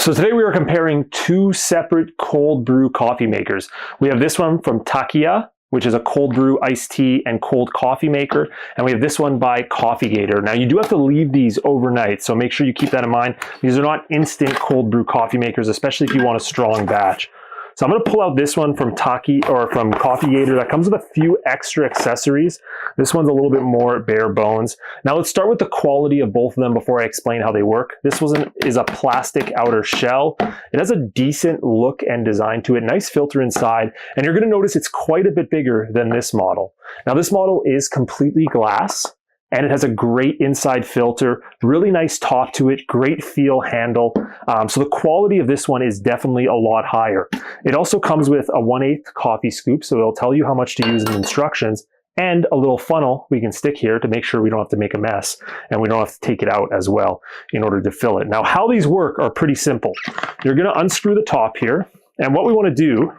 So today we are comparing two separate cold brew coffee makers. We have this one from Takeya, which is a cold brew iced tea and cold coffee maker. And we have this one by Coffee Gator. Now you do have to leave these overnight, so make sure you keep that in mind. These are not instant cold brew coffee makers, especially if you want a strong batch. So I'm going to pull out this one from Coffee Gator that comes with a few extra accessories. This one's a little bit more bare bones. Now let's start with the quality of both of them before I explain how they work. This one is a plastic outer shell. It has a decent look and design to it, nice filter inside, and you're going to notice it's quite a bit bigger than this model. Now this model is completely glass, and it has a great inside filter, really nice top to it, great feel handle. So the quality of this one is definitely a lot higher. It also comes with a 1/8 coffee scoop, so it'll tell you how much to use in the instructions, and a little funnel we can stick here to make sure we don't have to make a mess, and we don't have to take it out as well in order to fill it. Now how these work are pretty simple. You're gonna unscrew the top here, and what we wanna do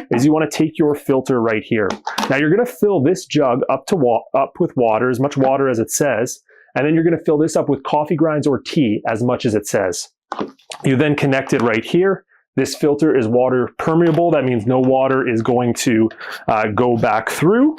is you want to take your filter right here. Now you're going to fill this jug up with water, as much water as it says, and then you're going to fill this up with coffee grinds or tea as much as it says. You then connect it right here. This filter is water permeable. That means no water is going to go back through.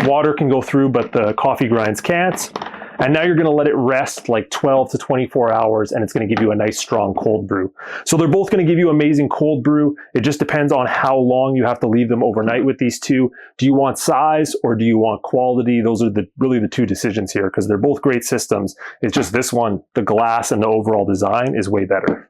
Water can go through, but the coffee grinds can't. And now you're going to let it rest like 12 to 24 hours, and it's going to give you a nice strong cold brew. So they're both going to give you amazing cold brew. It just depends on how long you have to leave them overnight with these two. Do you want size or do you want quality? Those are really the two decisions here, because they're both great systems. It's just this one, the glass and the overall design is way better.